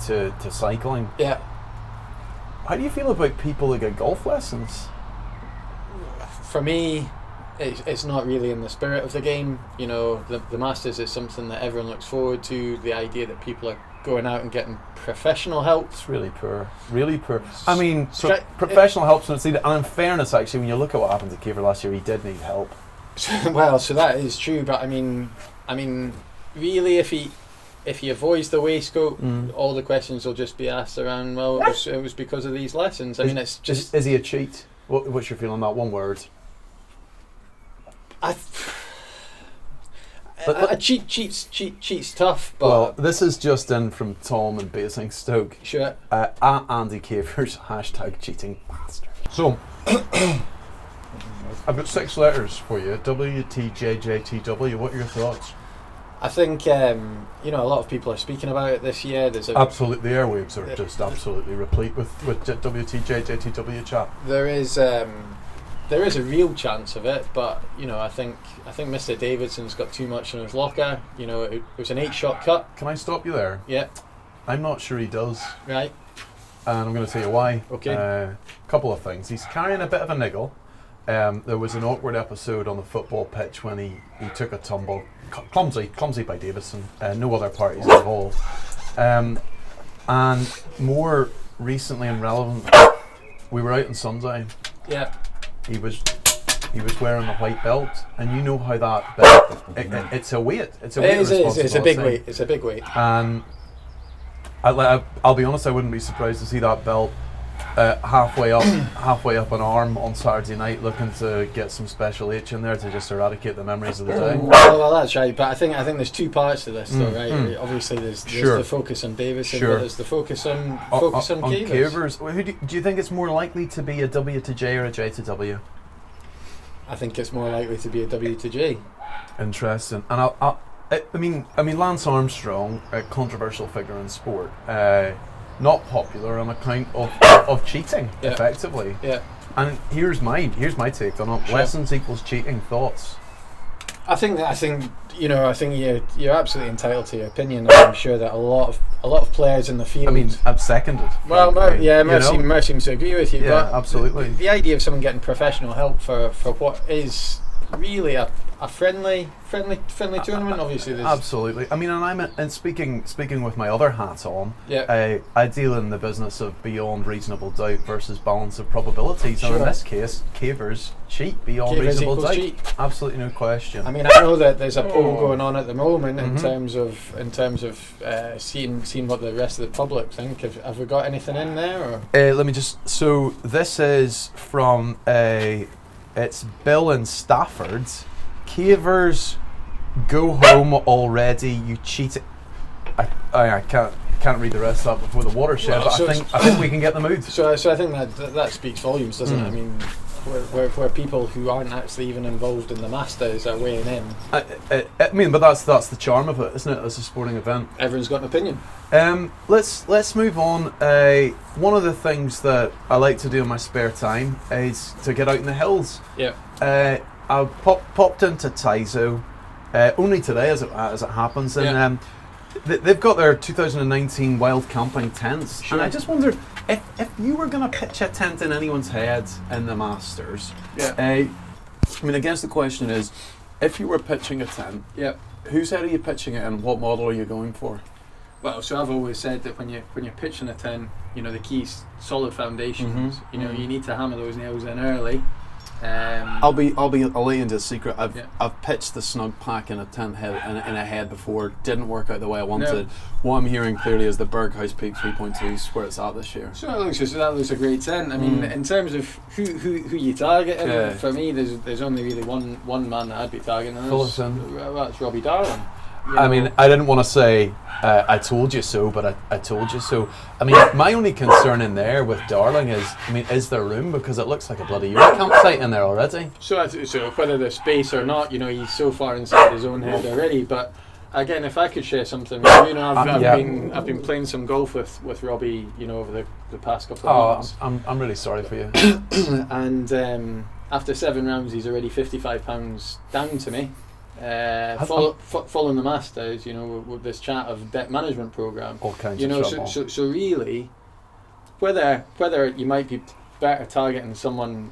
to cycling. Yeah. How do you feel about people that get golf lessons? For me, it's not really in the spirit of the game. You know, the Masters is something that everyone looks forward to. The idea that people are going out and getting professional help. It's really poor. Really poor. I mean, professional help's not needed. And in fairness, actually, when you look at what happened to Keefer last year, he did need help. Well, so that is true, but I mean, really, if he avoids the waistcoat, all the questions will just be asked around. Well, it was because of these lessons. I mean, it's just. Is he a cheat? What's your feeling on that? One word. A cheat's tough, but well, this is just in from Tom in Basingstoke. Sure. At Andy Caver's #cheating bastard. So I've got 6 letters for you. WTJJTW. What are your thoughts? I think a lot of people are speaking about it this year. There's absolutely, the airwaves are just absolutely replete with WTJJTW chat. There is a real chance of it, but I think Mr. Davidson's got too much in his locker. It was an 8-shot cut. Can I stop you there? Yeah. I'm not sure he does. Right. And I'm going to tell you why. Okay. Couple of things. He's carrying a bit of a niggle. There was an awkward episode on the football pitch when he took a tumble. Clumsy by Davidson. No other parties involved. And more recently and relevant, we were out in Sunday. Yeah. He was wearing a white belt, and you know how that belt. It's a weight. It's a weight responsibility. It's a big weight. It's a big weight. And I'll be honest, I wouldn't be surprised to see that belt halfway up an arm on Saturday night, looking to get some special H in there to just eradicate the memories of the day. Well, that's right. But I think there's 2 parts to this, though, right? Obviously, there's the focus on Davidson, but there's the focus on Cavers. Do you think it's more likely to be a W to J or a J to W? I think it's more likely to be a W to J. Interesting. And I mean, Lance Armstrong, a controversial figure in sport, not popular on account of cheating, effectively. Yeah. And here's my take on it. Sure. Lessons equals cheating. Thoughts? I think you're absolutely entitled to your opinion. I'm sure that a lot of players in the field. I mean, I've seconded. Well, Mer seems to agree with you. Yeah, but absolutely. The idea of someone getting professional help for what is really a friendly tournament. Obviously, there's absolutely. I mean, and speaking with my other hat on. Yeah. I deal in the business of beyond reasonable doubt versus balance of probabilities, Sure. and in this case, Cavers cheat beyond reasonable doubt. Cheat. Absolutely no question. I mean, I know that there's a poll going on at the moment in terms of seeing what the rest of the public think. Have we got anything in there? Or? Let me just. So this is from it's Bill in Stafford. Cavers, go home already. You cheated. I can't read the rest of that before the watershed. Well, but I think we can get the mood. So I think that speaks volumes, doesn't it? I mean, where people who aren't actually even involved in the Masters are weighing in. I mean, but that's the charm of it, isn't it? As a sporting event, everyone's got an opinion. Let's move on. One of the things that I like to do in my spare time is to get out in the hills. Yeah. I popped into Taizo only today, as it happens, and they've got their 2019 wild camping tents. Sure. And I just wondered if you were going to pitch a tent in anyone's head in the Masters. Yeah. I mean, I guess the question is, if you were pitching a tent, whose head are you pitching it in? What model are you going for? Well, so I've always said that when you're pitching a tent, the key's solid foundations. You need to hammer those nails in early. I'll let you into a secret. I've pitched the snug pack in a tent head in a head before. Didn't work out the way I wanted. No. What I'm hearing clearly is the Berghaus Peak 3.2 is where it's at this year. So that looks a great tent. I mean, in terms of who you targeting, for me, there's only really one man that I'd be targeting. That's Robbie Darling. I mean, I didn't want to say I told you so, but I told you so. I mean, my only concern in there with Darling is there room? Because it looks like a bloody Euro campsite in there already. So whether there's space or not, he's so far inside his own head already. But again, if I could share something, I've been playing some golf with Robbie, over the past couple of months. I'm really sorry for you. And after 7 rounds, he's already £55 down to me. following the Masters, with this chat of debt management program, all kinds of trouble. So really, whether you might be better targeting someone,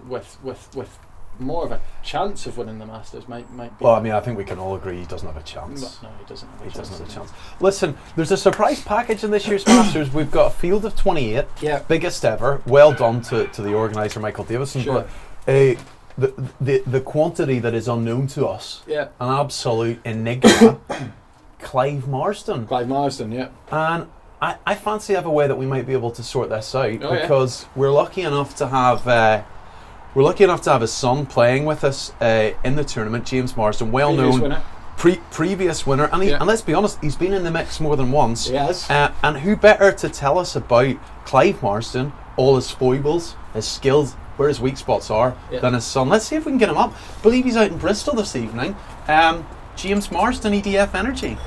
with more of a chance of winning the Masters might be. Well, I mean, I think we can all agree he doesn't have a chance. No, he doesn't have a chance. Listen, there's a surprise package in this year's Masters. We've got a field of 28, biggest ever. Well done to the organiser, Michael Davison. Sure. But the quantity that is unknown to us, an absolute enigma. Clive Marsden, yeah. And I fancy I have a way that we might be able to sort this out, because we're lucky enough to have his son playing with us in the tournament, James Marsden, well-known previous winner, and let's be honest, he's been in the mix more than once. Yes. And who better to tell us about Clive Marsden, all his foibles, his skills, where his weak spots are, than his son. Let's see if we can get him up. I believe he's out in Bristol this evening. James Marsden, EDF Energy.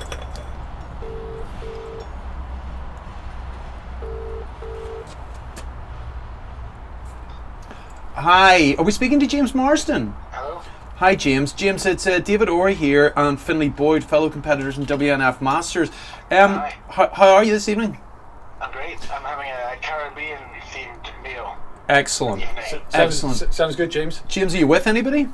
Hi, are we speaking to James Marsden? Hello. Hi James. James, it's David Orey here and Finlay Boyd, fellow competitors in WNF Masters. Hi. How are you this evening? I'm great. I'm having a Caribbean themed meal. Excellent. Excellent. Sounds good, James. James, are you with anybody?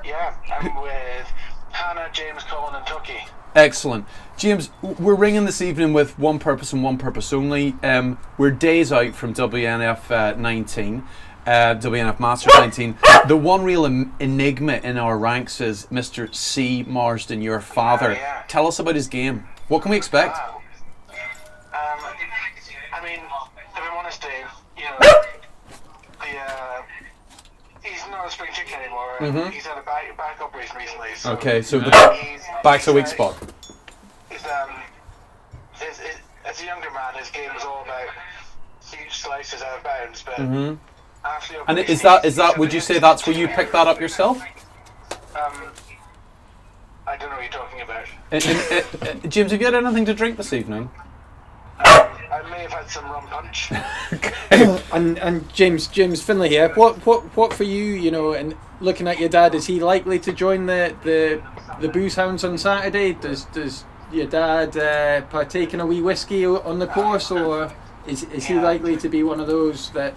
Yeah, I'm with Hannah, James, Colin and Tucky. Excellent. James, we're ringing this evening with one purpose and one purpose only. We're days out from WNF 19. WNF Masters 19. The one real enigma in our ranks is Mr. C. Marsden, your father. Tell us about his game. What can we expect? Wow. I mean, if I'm honest, Dave, he's not a spring chicken anymore. Mm-hmm. He's had a back operation recently. So okay, so the back's a weak spot. As a younger man, his game was all about huge slices out of bounds, but. Mm-hmm. And is that? Would you say that's where you picked that up yourself? I don't know what you're talking about. James, have you had anything to drink this evening? I may have had some rum punch. And James Finlay here. What for you? And looking at your dad, is he likely to join the booze hounds on Saturday? Does your dad partake in a wee whiskey on the course, or is he likely to be one of those that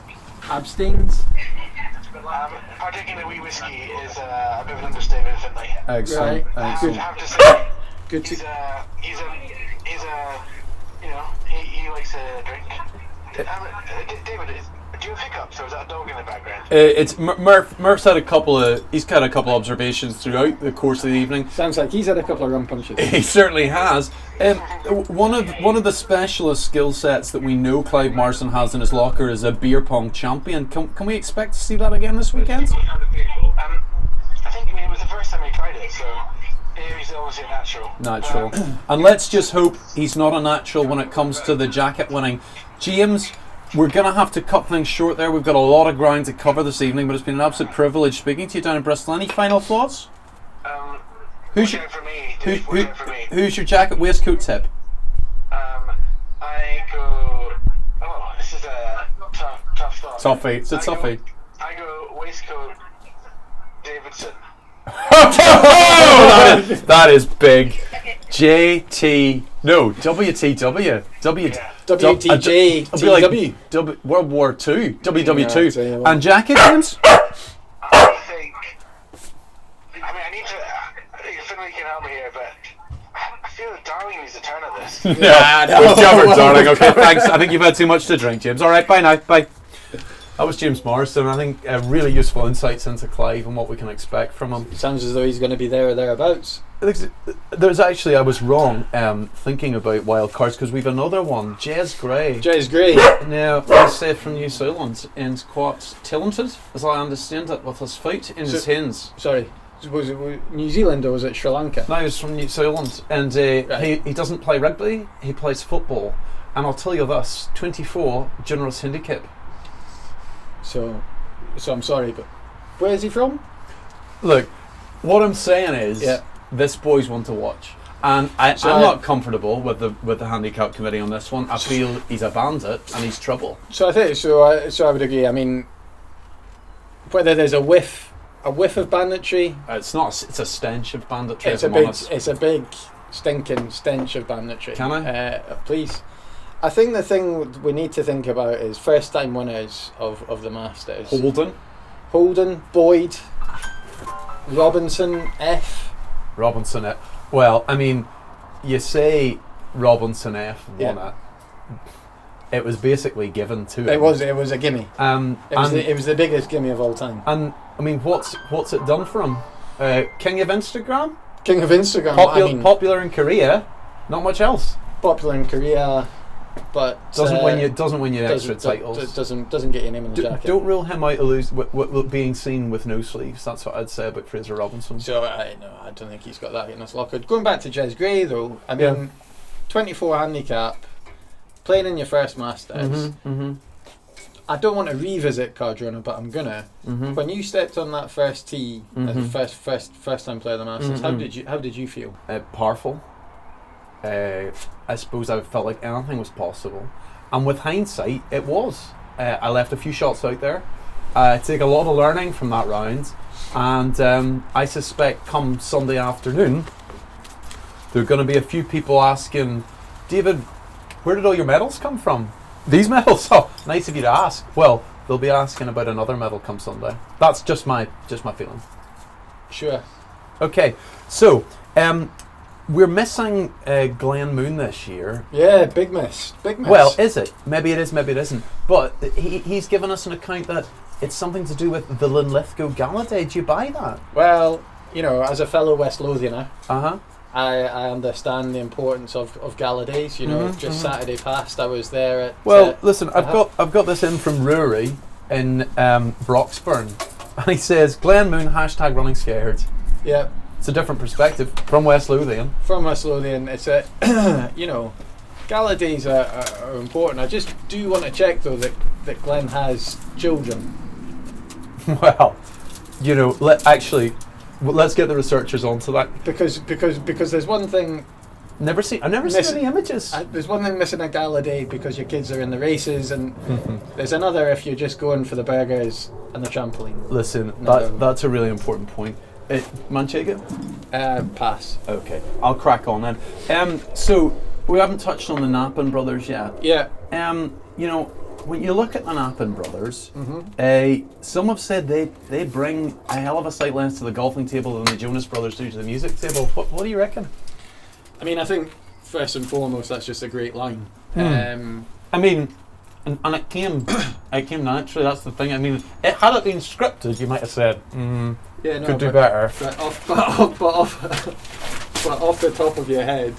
abstains? Partaking in a wee whiskey is a bit of an understatement, Finlay. Excellent. Right. I have to say, Good. he likes to drink. David, do you have hiccups, or is that a dog in the background? It's Murph's had a couple of observations throughout the course of the evening. Sounds like he's had a couple of rum punches. He certainly has. One of the specialist skill sets that we know Clive Marsden has in his locker is a beer pong champion. Can we expect to see that again this weekend? I think it was the first time he tried it, so he's obviously a natural. Natural. And let's just hope he's not a natural when it comes to the jacket winning. James, we're going to have to cut things short there. We've got a lot of ground to cover this evening, but it's been an absolute privilege speaking to you down in Bristol. Any final thoughts? Who's your jacket waistcoat tip? I go. Oh, this is a tough thought. Toffee. It's a toffee. I go waistcoat Davidson. that is big. JT. No, WTW. WTJ. World War II. WW2. Yeah, and jacket, James? I think. I mean, I need to. Finlay can help me here, but I feel that Darling needs a turn at this. We've covered, darling. Okay, thanks. I think you've had too much to drink, James. All right, bye now. Bye. That was James Marsden. I think really useful insights into Clive and what we can expect from him. Sounds as though he's going to be there or thereabouts. There's actually, I was wrong thinking about wild cards, because we've another one. Jez Gray. Now, I say from New Zealand, and quite talented, as I understand it, with his feet in his hands. Sorry, was it New Zealand or was it Sri Lanka? No, he's from New Zealand, and he doesn't play rugby, he plays football. And I'll tell you this, 24, generous handicap. So I'm sorry, but where is he from? Look, what I'm saying is, this boy's one to watch, and I'm not comfortable with the handicap committee on this one. I feel he's a bandit and he's trouble. So I think I would agree. I mean, whether there's a whiff a whiff of banditry. It's not. It's a stench of banditry. It's a big stinking stench of banditry. Can I? Please. I think the thing we need to think about is first time winners of the Masters. Holden, Boyd, Robinson, F. Robinson F. Well, I mean, you say Robinson F won it. It was basically given to him. It was a gimme. It was the biggest gimme of all time. And I mean, what's it done for him? King of Instagram. King of Instagram. Popular in Korea. Not much else. Popular in Korea, but doesn't win you extra titles. Doesn't get your name in the jacket. Don't rule him out of being seen with no sleeves. That's what I'd say about Fraser Robinson. So I don't think he's got that in his locker. Going back to Jez Gray though, I mean, 24 handicap, playing in your first Masters. I don't want to revisit Cardrona, but I'm gonna. When you stepped on that first tee as the first time player of the Masters, how did you feel? Powerful. I suppose I felt like anything was possible, and with hindsight, it was. I left a few shots out there. I take a lot of learning from that round, and I suspect come Sunday afternoon, there are going to be a few people asking, David, where did all your medals come from? These medals? Oh, nice of you to ask. Well, they'll be asking about another medal come Sunday. That's just my feeling. Sure. Okay, so we're missing Glenn Moon this year. Yeah, big miss. Well, is it? Maybe it is, maybe it isn't. But he's given us an account that it's something to do with the Linlithgow Gala Day. Do you buy that? Well, as a fellow West Lothianer, I understand the importance of gala days. Just Saturday past, I was there at. Well, listen, I've got this in from Rory in Broxburn, and he says Glenn Moon #running scared. Yeah. It's a different perspective from West Lothian. From West Lothian, it's a gala days are important. I just do want to check though that Glenn has children. Well, let's get the researchers onto that because there's one thing. I've never seen any images. There's one thing missing at gala day because your kids are in the races, and there's another if you're just going for the burgers and the trampoline. Listen, that's a really important point. Manchego? Pass. Okay, I'll crack on then. So we haven't touched on the Nappin brothers yet. Yeah. When you look at the Nappin brothers, some have said they bring a hell of a sight length to the golfing table than the Jonas brothers do to the music table. What do you reckon? I mean, I think first and foremost that's just a great line. I mean, and it came naturally. That's the thing. I mean, had it been scripted, you might have said, could do better. But off the top of your head,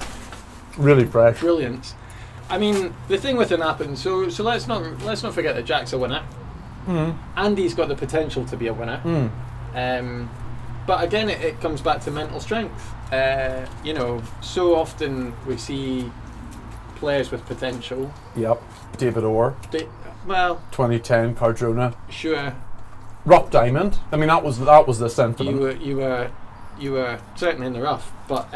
really fresh, brilliant. I mean, the thing with the Nappin, so let's not forget that Jack's a winner. Andy's got the potential to be a winner. But again, it comes back to mental strength. So often we see players with potential. Yep. David Orr. 2010 Cardrona. Sure. Rough diamond. I mean, that was the sentiment. You were certainly in the rough, but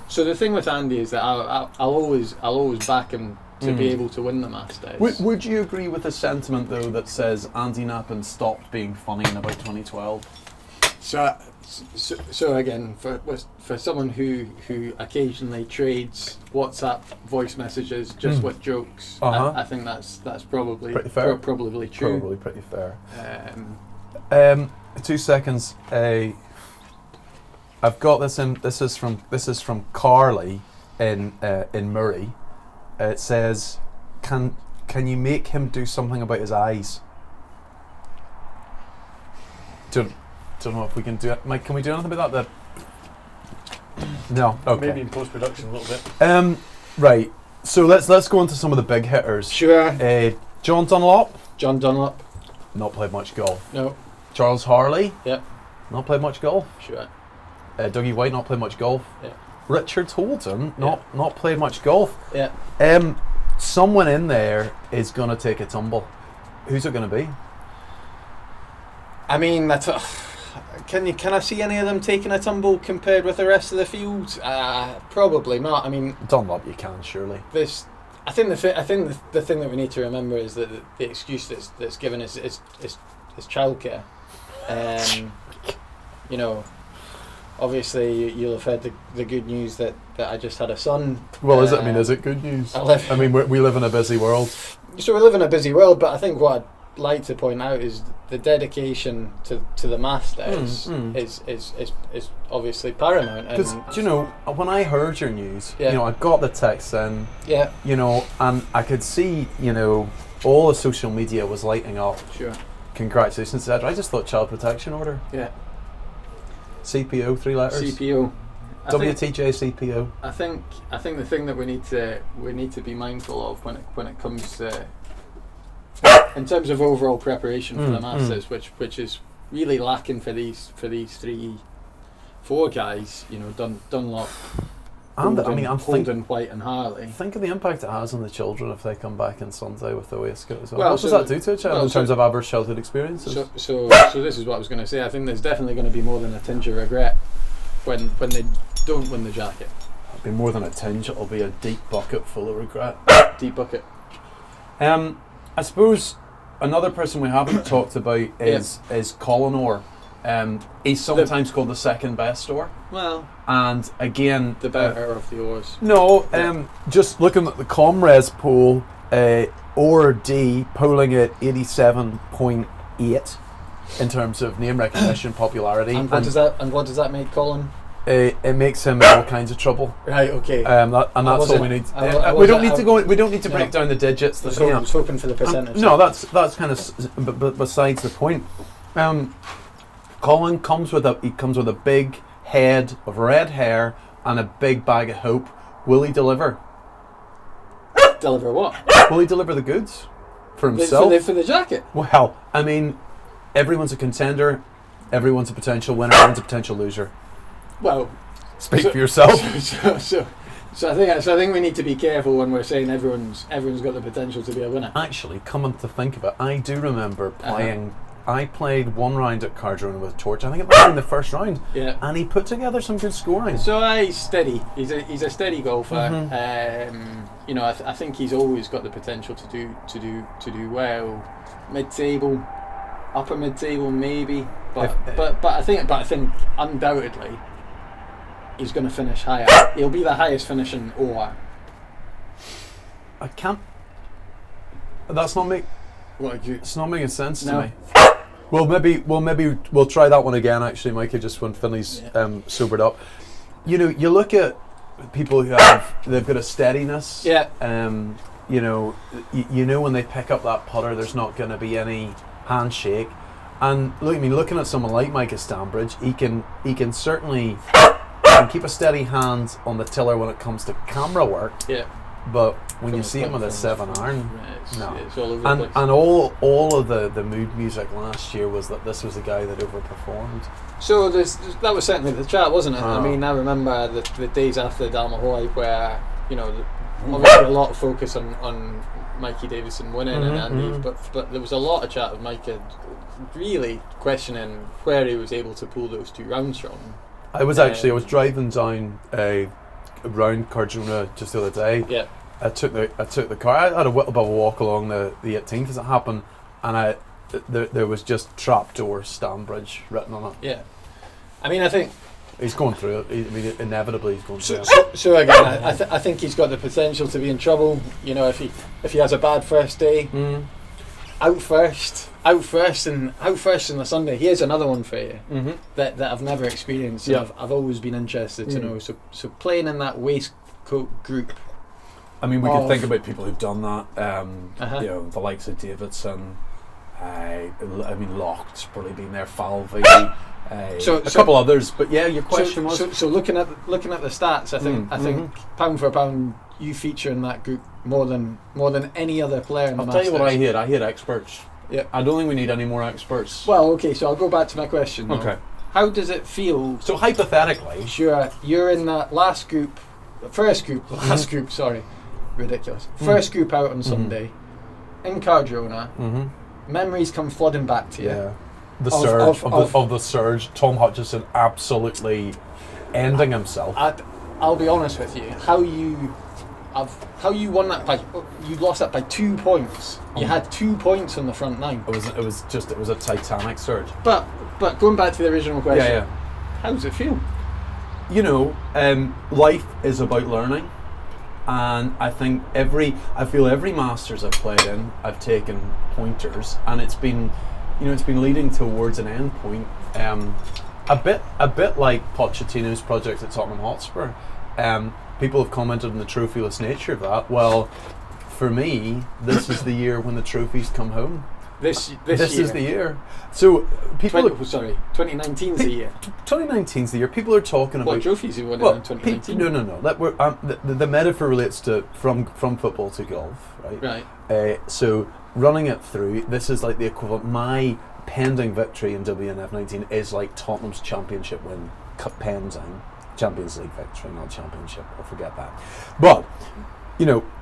so the thing with Andy is that I'll always back him to be able to win the Masters. Would you agree with the sentiment though that says Andy Nappin stopped being funny in about 2012? So again, for someone who occasionally trades WhatsApp voice messages just with jokes, I think that's probably pretty fair. Probably true. Probably pretty fair. 2 seconds. I've got this in. This is from Carly in Murray. It says, "Can you make him do something about his eyes?" Don't know if we can do it. Mike, can we do anything about that? No. Okay. Maybe in post-production a little bit. Right. So let's go into some of the big hitters. Sure. John Dunlop. Not played much golf. No. Charles Harley. Yep. Not played much golf. Sure. Dougie White, not played much golf. Yeah. Richard Holden, not played much golf. Yeah. Someone in there is going to take a tumble. Who's it going to be? I mean, can I see any of them taking a tumble compared with the rest of the field? Probably not. I mean, Dunlop, you can surely. I think the thing that we need to remember is that the excuse that's given is childcare. You know, obviously you'll have heard the good news that I just had a son. Well, is it? I mean, is it good news? I mean, we live in a busy world. So we live in a busy world, but I think what I'd like to point out is the dedication to the Masters is obviously paramount. Because, you know, when I heard your news, Yeah. you know, I got the text in, Yeah. you know, and I could see, you know, all the social media was lighting up. Sure. Congratulations, etc. I just thought child protection order. Yeah. CPO, 3 letters. CPO. WTJ CPO. I think the thing that we need to be mindful of when it comes to in terms of overall preparation for the Masters, which is really lacking for these 4 guys, you know, Dunlop, And Holden, I mean, Holden, White, and Harley. Think of the impact it has on the children if they come back on Sunday with the waistcoat as well. Well, What does that do to a child in terms of adverse childhood experiences? So this is what I was going to say. I think there's definitely going to be more than a tinge of regret when they don't win the jacket. It'll be more than a tinge. It'll be a deep bucket full of regret. Deep bucket. I suppose another person we haven't talked about is Colin Orr. He's sometimes called the second best oar. Well, and again, the better of the oars. No, just looking at the Comres poll, Orr D polling at 87.8 in terms of name recognition, popularity. And what does that make Colin? It makes him in all kinds of trouble. Right. Okay. And that's all we need. We don't need to break down the digits. I was hoping for the percentage. No, that's kind of but besides the point. Colin comes with a big head of red hair and a big bag of hope. Will he deliver? Deliver what? Will he deliver the goods for himself? For the jacket? Well, I mean, everyone's a contender. Everyone's a potential winner. Everyone's a potential loser. Well, speak for yourself. So I think we need to be careful when we're saying everyone's got the potential to be a winner. Actually, coming to think of it, I do remember playing. I played one round at Cardrona with Torch. I think it was in the first round. Yeah. And he put together some good scoring. So he's steady. He's a steady golfer. You know, I think he's always got the potential to do well. Mid-table, upper mid-table maybe. But I think undoubtedly he's going to finish higher. He'll be the highest finishing oar. I can't. That's not me. It's not making sense to me. Well, maybe we'll try that one again. Actually, Micah, just when Finley's sobered up. You know, you look at people who they've got a steadiness. Yeah. You know, you know when they pick up that putter, there's not going to be any handshake. And look, I mean, looking at someone like Micah Stanbridge, he can certainly keep a steady hand on the tiller when it comes to camera work. Yeah. But when you see him with a 7-iron, no. It's all over the place. And all of the mood music last year was that this was a guy that overperformed. So that was certainly the chat, wasn't it? I mean, I remember the days after Dalmahoy where, you know, obviously a lot of focus on Mikey Davison winning and Andy, but there was a lot of chat of Micah really questioning where he was able to pull those 2 rounds from. I was driving down around Cardrona just the other day. Yeah. I took the car. I had a little bit of a walk along the 18th as it happened, and there was just trapdoor Stanbridge written on it. Yeah. I mean, I think he's going through it. Inevitably he's going through it. So again, I think he's got the potential to be in trouble. You know, if he has a bad first day, out first on the Sunday. Here's another one for you that I've never experienced. And I've always been interested to know. So playing in that waistcoat group. I mean, we could think about people who've done that. You know, the likes of Davidson. I mean, Locke's probably been there. Falvey. A couple others, but yeah, your question was. So looking at the stats, I think pound for pound, you feature in that group more than any other player in the Masters. I'll tell you what I hear. I hear experts. Yeah. I don't think we need any more experts. Well, okay, so I'll go back to my question. Though. Okay. How does it feel? So hypothetically, sure, you're in that last group, sorry, ridiculous. First group out on Sunday, in Cardrona. Memories come flooding back to you. Yeah. The surge of the surge. Tom Hutchison absolutely ending himself. I'll be honest with you. How you how you won that you lost that by 2 points. You had 2 points on the front nine. It was a titanic surge. But going back to the original question, Yeah. how does it feel? You know, life is about learning, and I feel every Masters I've played in, I've taken pointers, and it's been leading towards an end point. A bit like Pochettino's project at Tottenham Hotspur. People have commented on the trophyless nature of that. Well, for me, this is the year when the trophies come home. This is the year. So people 2019's the year. 2019's the year. People are talking about what trophies you won in 2019. No. The metaphor relates to from football to golf, right? Right. So running it through, this is like the equivalent. My pending victory in WNF 19 is like Tottenham's championship win. Pending Champions League victory, not championship. I'll forget that. But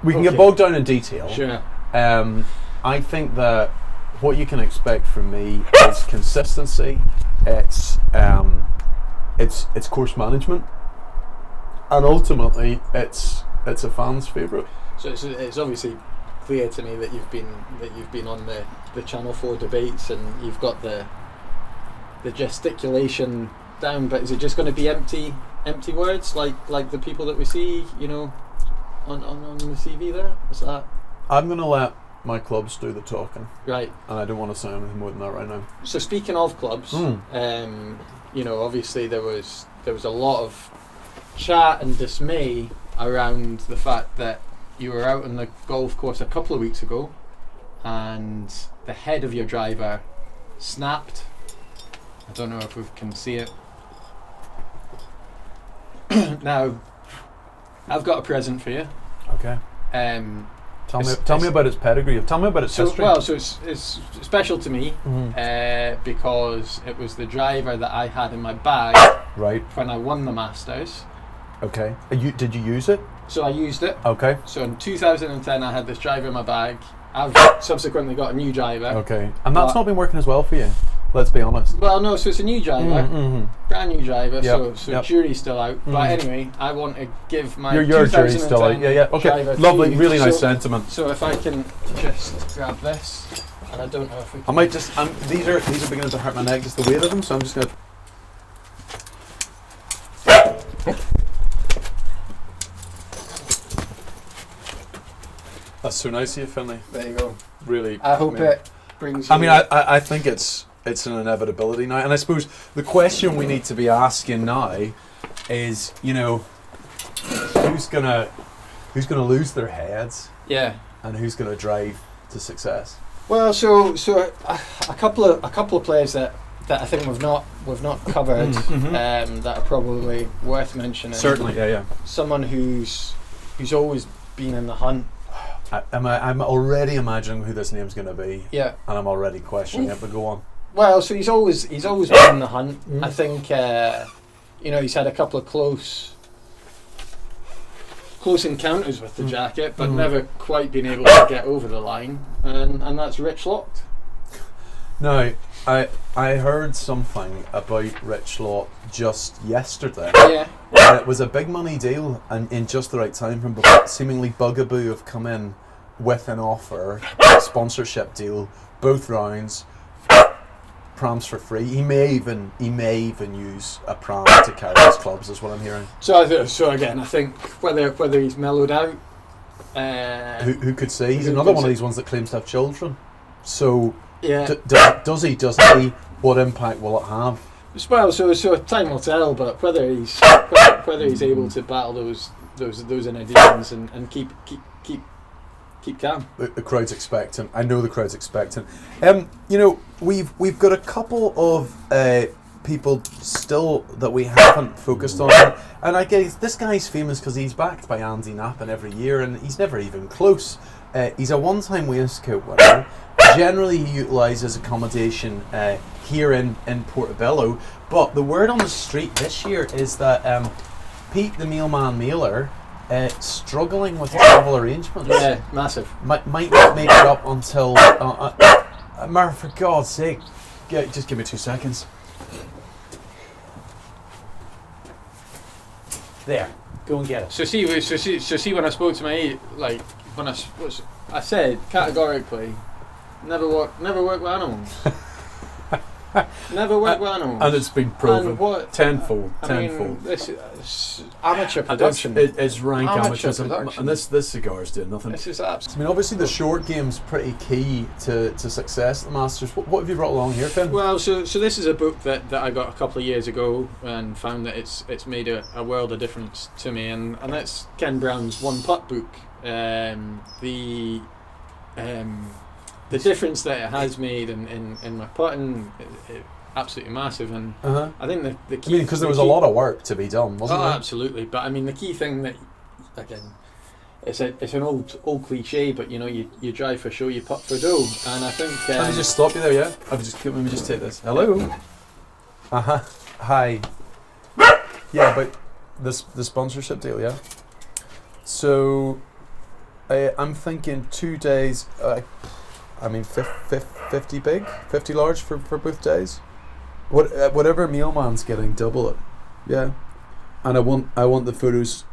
we can get bogged down in detail. Sure. I think that what you can expect from me is consistency. It's course management, and ultimately it's a fan's favourite. So it's obviously clear to me that you've been on the Channel 4 debates, and you've got the gesticulation down. But is it just going to be empty words like the people that we see, on the CV there? Is that? I'm going to let my clubs do the talking. Right. And I don't want to say anything more than that right now. So speaking of clubs, obviously there was a lot of chat and dismay around the fact that you were out on the golf course a couple of weeks ago and the head of your driver snapped. I don't know if we can see it. Now, I've got a present for you. Okay. Tell me about its pedigree. Tell me about its history. Well, so it's special to me because it was the driver that I had in my bag when I won the Masters. Okay. Did you use it? So I used it. Okay. So in 2010 I had this driver in my bag. I've subsequently got a new driver. Okay. And that's not been working as well for you, let's be honest. Well, no, so it's a new driver, brand new driver, so jury's still out. But anyway, I want to give my your jury's still out. Yeah. Okay. Lovely, really nice sentiment. So if I can just grab this, and I don't know if we can. I might just. These are beginning to hurt my neck, just the weight of them. So I'm just gonna. That's so nice of you, Finlay. There you go. Really. I hope it brings you. I think it's an inevitability now, and I suppose the question we need to be asking now is, who's gonna lose their heads? Yeah. And who's gonna drive to success? Well, so a couple of players that I think we've not covered that are probably worth mentioning. Certainly, yeah. Someone who's always been in the hunt. I'm already imagining who this name's going to be. Yeah. And I'm already questioning it, but go on. Well, so he's always been in the hunt. I think he's had a couple of close encounters with the jacket, but never quite been able to get over the line, and that's Rich Locht. Now, I heard something about Rich Locht just yesterday. Yeah. It was a big money deal, and in just the right time from seemingly Bugaboo have come in with an offer, sponsorship deal, both rounds, prams for free. He may even use a pram to carry his clubs, is what I'm hearing. So again, I think whether he's mellowed out. Who could say? He's another one of these ones that claims to have children. So yeah, does he? Doesn't he? What impact will it have? Well, so time will tell. But whether he's able to battle those inner demons and keep calm. The crowd's expectant. I know the crowd's expectant. We've got a couple of people still that we haven't focused on, and I guess this guy's famous because he's backed by Andy Knappen every year, and he's never even close. He's a one-time waistcoat winner. Generally, he utilises accommodation here in Portobello, but the word on the street this year is that Pete the Mealman Mailer struggling with travel arrangements. Yeah, massive. Might not make it up until Mar, for God's sake, just give me 2 seconds. There. Go and get it. So see when I spoke to my I said categorically, never work with animals. Never work with animals. And it's been proven. And what, tenfold. I mean, this is amateur production. It's rank Amateur amateurism. production. And this cigar is doing nothing. This is I mean, obviously the short game's pretty key to success at the Masters. What have you brought along here, Finn? Well, so this is a book that I got a couple of years ago and found that it's made a world of difference to me, and that's Ken Brown's One Putt book. The difference that it has made in my putting, it absolutely massive, and I think the key. I mean, because there was a lot of work to be done, wasn't there? Absolutely, but I mean the key thing that, again, it's an old cliche, but you know, you drive for show, you putt for dough, and I think. Let me just stop you there, yeah. Let me just take this. Hello. Hi. Yeah, but the sponsorship deal, yeah. So, I'm thinking 2 days. 50 big, 50 large for both days. Whatever mealman's getting, double it. Yeah, and I want the photos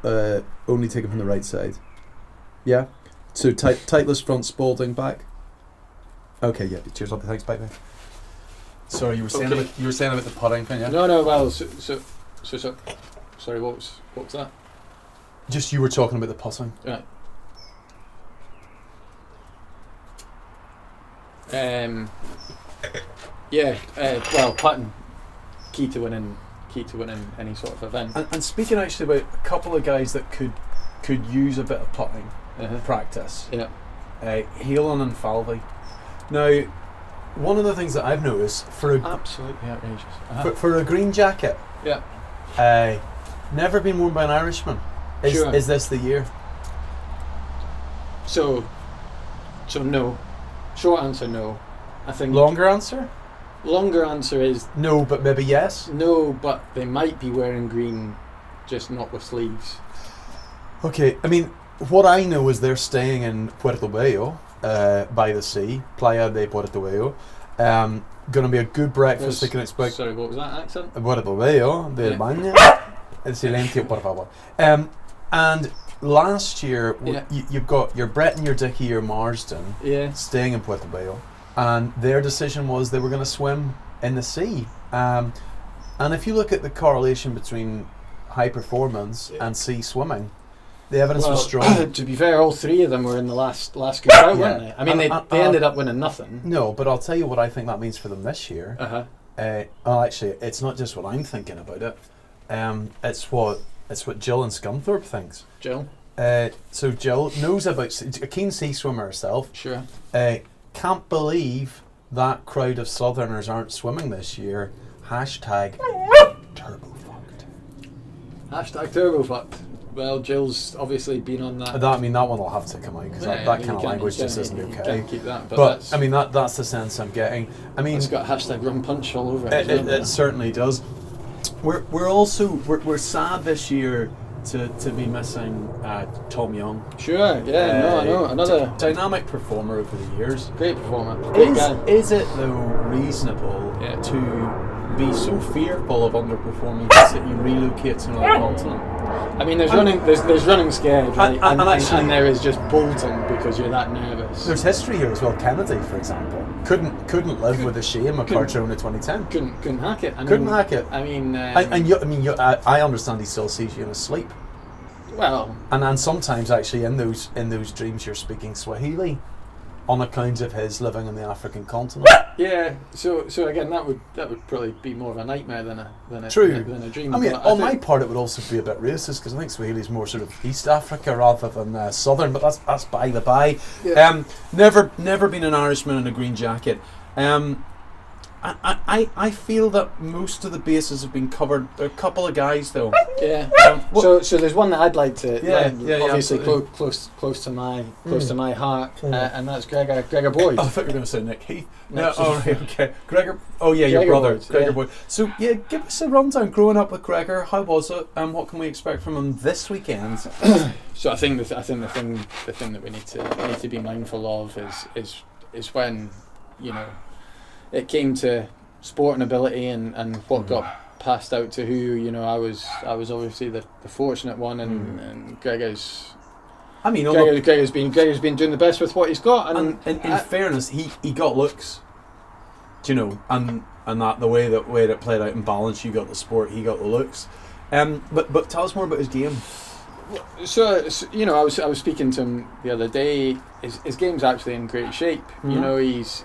only taken from the right side. Yeah, so tightless front, Spalding back. Okay, yeah. Cheers, Robbie. Thanks, bye. Sorry, you were saying about the putting thing, yeah? No. Well, so sorry. What was that? Just you were talking about the putting. Right. Well, putting key to winning any sort of event. And speaking actually about a couple of guys that could use a bit of putting practice. Yeah. Heelan and Falvey. Now, one of the things that I've noticed absolutely outrageous. For a green jacket. Yeah. Never been worn by an Irishman. Is this the year? So no. Short answer, no. I think. Longer answer? Longer answer is no, but maybe yes. No, but they might be wearing green, just not with sleeves. Okay, I mean, what I know is they're staying in Puerto Bello, by the sea, Playa de Puerto Bello. Going to be a good breakfast. They can expect. Sorry, what was that accent? Puerto Bello de España. El silencio, por favor. And last year, you've got your Breton, your Dickey, your Marsden staying in Puerto Bello, and their decision was they were going to swim in the sea. And if you look at the correlation between high performance and sea swimming, the evidence was strong. To be fair, all three of them were in the last group out, weren't they? I mean, they ended up winning nothing. No, but I'll tell you what I think that means for them this year. Actually, it's not just what I'm thinking about it. It's what Jill and Scunthorpe thinks. Jill? So Jill knows about a keen sea swimmer herself. Sure. Can't believe that crowd of Southerners aren't swimming this year. Hashtag turbofucked. Hashtag turbofucked. Well, Jill's obviously been on that. That one will have to come out because that kind of language just isn't okay. Can't keep that. But I mean that's the sense I'm getting. I mean, it's got hashtag rum punch all over it. It certainly does. We're sad this year to be missing Tom Young. Sure, yeah, no, I know. Another dynamic performer over the years. Great performer. Great guy. Is it though reasonable to be so fearful of underperforming that you relocate to another continent? I mean, there's running scared, right? And there is just bolting because you're that nervous. There's history here as well. Kennedy, for example, couldn't live with the shame of Cardrona 2010. Couldn't hack it. Couldn't hack it. I mean, I understand he still sees you in his sleep. Well, and sometimes actually in those dreams you're speaking Swahili, on account of his living on the African continent. Yeah. So again, that would probably be more of a nightmare than a dream. I mean, on my part, it would also be a bit racist because I think Swahili is more sort of East Africa rather than Southern. But that's by the by. Yeah. Never been an Irishman in a green jacket. I feel that most of the bases have been covered. There are a couple of guys though. Yeah. So there's one that I'd like to. Obviously close to my heart, and that's Gregor Boyd. I thought you were going to say Nick Heath. No, right, okay. Gregor. Oh yeah, your brother, Gregor Boyd. So yeah, give us a rundown. Growing up with Gregor, how was it, and what can we expect from him this weekend? So I think the thing that we need to be mindful of is when, you know, it came to sport and ability and what got passed out to who. I was obviously the fortunate one, and Gregor's. I mean, Gregor's been doing the best with what he's got, and in fairness, he got looks, and that the way that played out in balance, you got the sport, he got the looks. But tell us more about his game. So I was speaking to him the other day. His game's actually in great shape. He's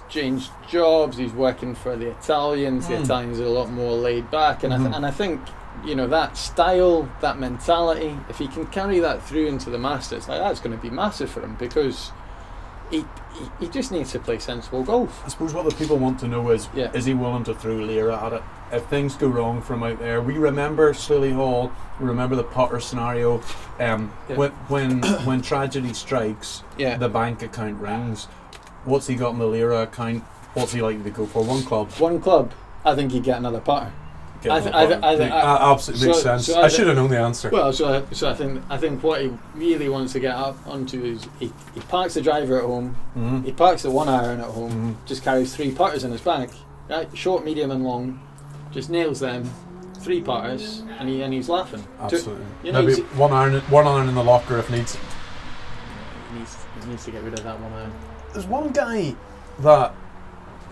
changed jobs. He's working for the Italians. The Italians are a lot more laid back, and I think that style, that mentality. If he can carry that through into the Masters, that's going to be massive for him, because he just needs to play sensible golf. I suppose what the people want to know is he willing to throw Lira at it? If things go wrong from out there, we remember Slilly Hall, we remember the putter scenario. When tragedy strikes, the bank account rings. What's he got in the Lira account? What's he likely to go for? One club. I think he'd get another putter. Absolutely makes sense. I should have known the answer. Well, so I think what he really wants to get up onto is he parks the driver at home, he parks the 1 iron at home, just carries 3 putters in his bag, right? Short, medium, and long, just nails them, 3 putters, and he's laughing. Absolutely. Maybe one iron in the locker if needs. He needs to get rid of that 1 iron. There's one guy that,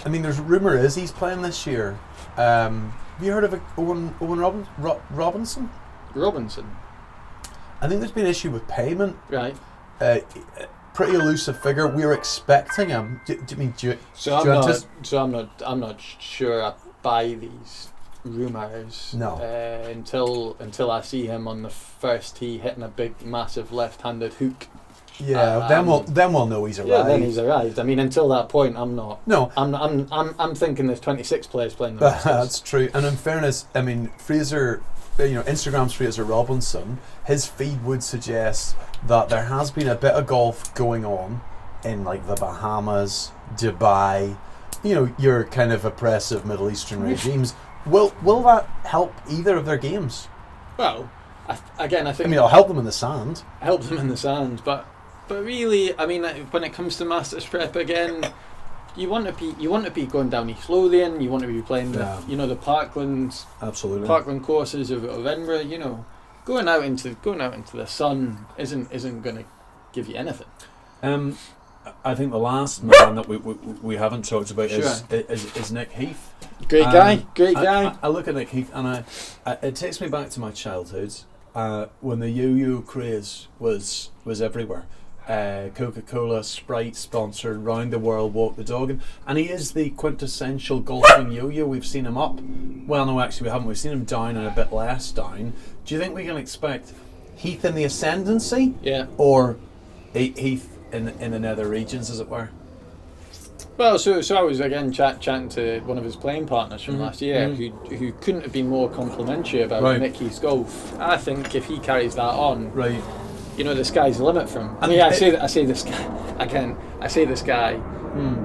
there's rumour is he's playing this year. Have you heard of Owen Robinson? Robinson. I think there's been an issue with payment. Right. Pretty elusive figure. We were expecting him. I'm not sure I buy these rumours. No. Until I see him on the first tee hitting a big, massive left-handed hook. Yeah, then we'll know he's arrived. Yeah, then he's arrived. Until that point, I'm not. No, I'm thinking there's 26 players playing the Masters. That's true. And in fairness, Fraser, Instagram's Fraser Robinson, his feed would suggest that there has been a bit of golf going on in like the Bahamas, Dubai, your kind of oppressive Middle Eastern regimes. Will that help either of their games? Well, I think it'll help them in the sand. But really, when it comes to Masters prep again, you want to be going down East Lothian. You want to be playing the Parklands, absolutely, Parkland courses of Edinburgh. Going out into the sun isn't going to give you anything. I think the last man that we haven't talked about is Nick Heath. Great guy. I look at Nick Heath and it takes me back to my childhood when the yo-yo craze was everywhere. Coca-Cola, Sprite sponsored, round the world, walk the dog, and he is the quintessential golfing yo-yo. We've seen him up. Well, no, actually we haven't. We've seen him down and a bit less down. Do you think we can expect Heath in the ascendancy? Yeah. Or Heath in the nether regions, as it were? Well, so I was again chatting to one of his playing partners from last year, who couldn't have been more complimentary about Nick Heath's golf. I think if he carries that on, the sky's the limit for him. I say this guy.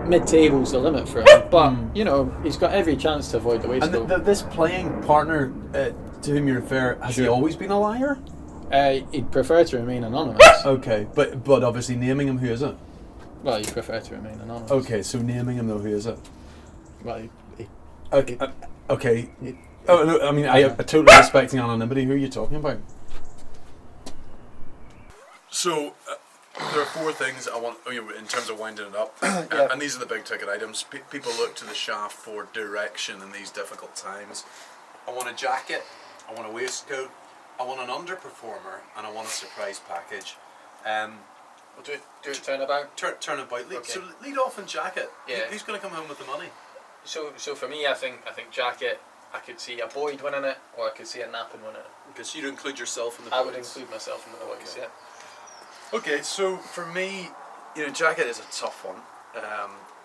Mid-table's the limit for him, but he's got every chance to avoid the waistcoat. And this playing partner to whom you refer, has he always been a liar? He'd prefer to remain anonymous. Okay, but obviously naming him, who is it? Well, he'd prefer to remain anonymous. Okay, so naming him though, who is it? Well, okay. Oh no, I'm totally respecting anonymity. Who are you talking about? So, there are 4 things I want, in terms of winding it up, and these are the big ticket items. People look to the shaft for direction in these difficult times. I want a jacket, I want a waistcoat, I want an underperformer, and I want a surprise package. We'll do it turnabout. Turnabout. Okay. So lead off in jacket. Yeah. Who's going to come home with the money? So for me, I think jacket. I could see a Boyd winning it, or I could see a Nappin winning it. Because you'd include yourself in the. I would include myself in the Boyds. Okay. Yeah. Okay, so for me, jacket is a tough one.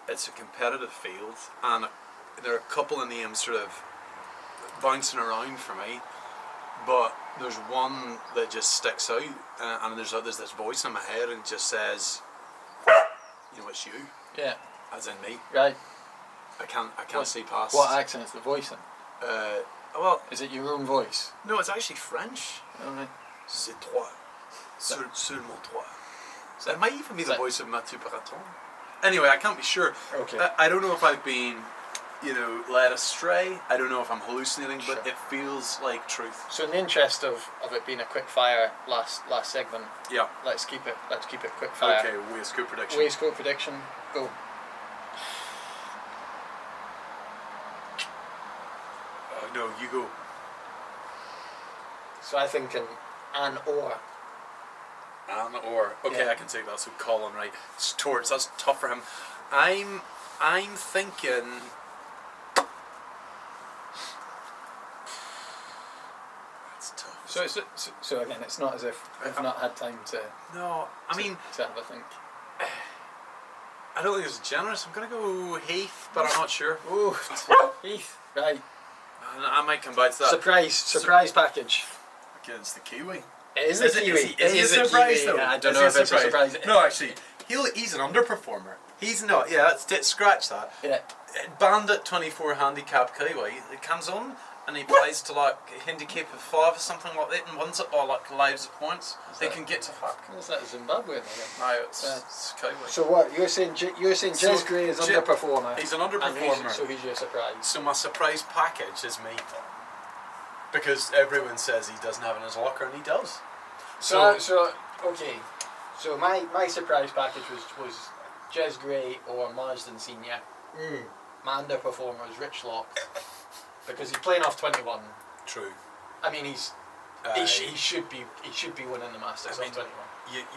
It's a competitive field, and there are a couple of names sort of bouncing around for me. But there's one that just sticks out, and there's this voice in my head, and it just says, it's you. Yeah. As in me. Right. I can't see past. What accent's the voice in? Well, is it your own voice? No, it's actually French. Alright. C'est toi. Seulement toi. So it might even be the voice of Mathieu Paraton. Anyway, I can't be sure. Okay. I don't know if I've been, led astray. I don't know if I'm hallucinating, but it feels like truth. So in the interest of it being a quick fire last segment, Yeah. let's keep it quick fire. Okay, waistcoat prediction. Waistcoat prediction, go. No, you go. So I think an or. Okay, Yeah. I can take that. So Colin, right? Torts. That's tough for him. I'm thinking. That's tough. So again, it's not as if I've not had time to. No, I mean, to have a think. I don't think it's generous. I'm gonna go Heath, but I'm not sure. Ooh, Heath, right? I might come back to that. Surprise package. Against the Kiwi. It is a Kiwi. Is he a surprise Kiwi. though? Yeah, I don't Is know he if it's a surprise. No, actually, he's an underperformer. He's not. Yeah, scratch that. Yeah. Bandit 24 handicap Kiwi. He comes on and he plays to like handicap of 5 or something like that, and wins it by like lives of points. They can get to fuck. Is that Zimbabwe? No, it's Kiwi. So what you're saying? Jez Gray is underperformer. He's an underperformer. So he's your surprise. So my surprise package is me, because everyone says he doesn't have it in his locker, and he does. So okay. So my surprise package was Jez Gray or Marsden Senior. My underperformer is Rich Lock, because he's playing off 21. True. I mean he should be winning the Masters off 21.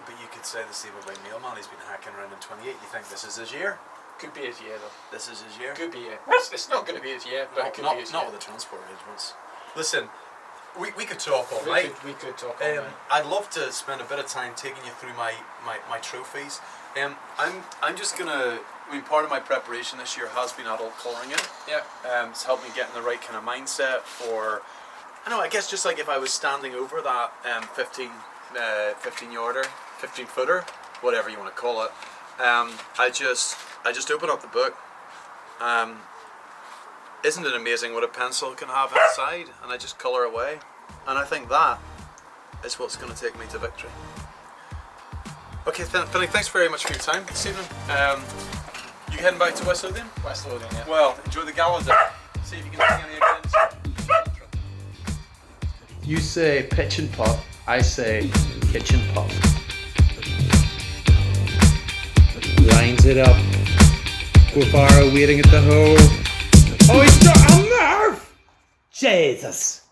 But you could say the same about Mailman. He's been hacking around in 28. You think this is his year? Could be his year though. This is his year? Could be it. It's not going to be his year, but it could be his year. Not with the transport arrangements. Listen, we could talk all night. We could talk all night. I'd love to spend a bit of time taking you through my trophies. I'm just gonna. I mean, part of my preparation this year has been adult colouring in. Yeah. It's helped me get in the right kind of mindset for. I know. I guess just like if I was standing over that 15 yarder, 15 footer, whatever you want to call it. I just open up the book. Isn't it amazing what a pencil can have inside? And I just colour away. And I think that is what's going to take me to victory. Okay, Finley, thanks very much for your time this evening. You heading back to West Lothian? West Lothian, yeah. Well, enjoy the gala day. See if you can sing any again. You say pitch and putt, I say kitchen putt. Lines it up. Guevara waiting at the hole. Oh, he's got a nerve! Jesus!